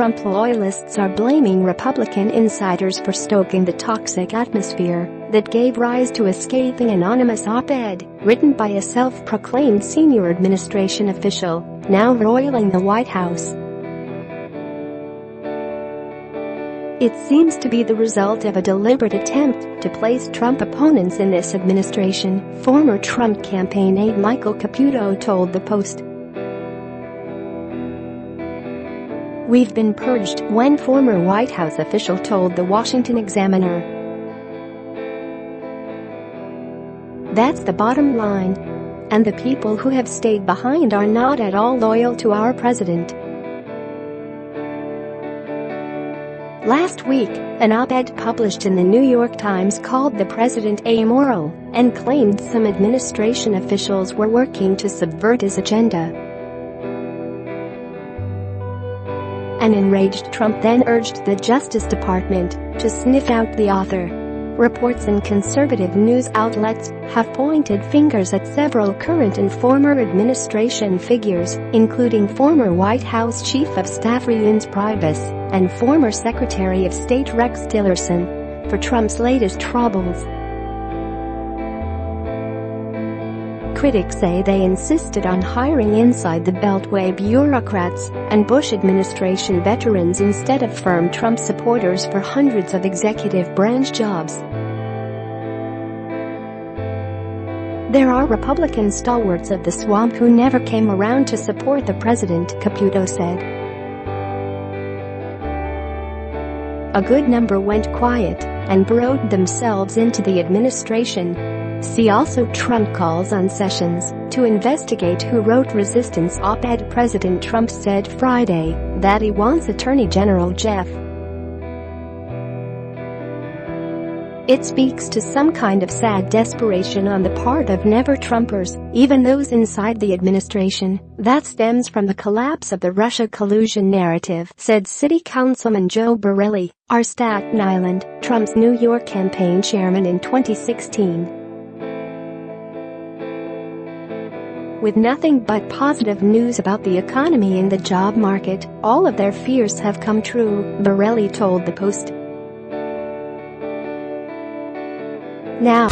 Trump loyalists are blaming Republican insiders for stoking the toxic atmosphere that gave rise to a scathing anonymous op-ed written by a self-proclaimed senior administration official, now roiling the White House. It seems to be the result of a deliberate attempt to place Trump opponents in this administration, former Trump campaign aide Michael Caputo told the Post. "We've been purged," one former White House official told the Washington Examiner. "That's the bottom line. And the people who have stayed behind are not at all loyal to our president." Last week, an op-ed published in the New York Times called the president amoral and claimed some administration officials were working to subvert his agenda. An enraged Trump then urged the Justice Department to sniff out the author. Reports in conservative news outlets have pointed fingers at several current and former administration figures, including former White House Chief of Staff Reince Priebus and former Secretary of State Rex Tillerson, for Trump's latest troubles. Critics say they insisted on hiring inside-the-Beltway bureaucrats and Bush administration veterans instead of firm Trump supporters for hundreds of executive branch jobs. "There are Republican stalwarts of the swamp who never came around to support the president," Caputo said. "A good number went quiet and burrowed themselves into the administration." See also Trump calls on Sessions to investigate who wrote resistance op-ed. President Trump said Friday that he wants Attorney General Jeff. It speaks to some kind of sad desperation on the part of never-Trumpers, even those inside the administration, that stems from the collapse of the Russia collusion narrative, said City Councilman Joe Borelli, R-Staten Island, Trump's New York campaign chairman in 2016. With nothing but positive news about the economy and the job market, all of their fears have come true, Borelli told the Post. Now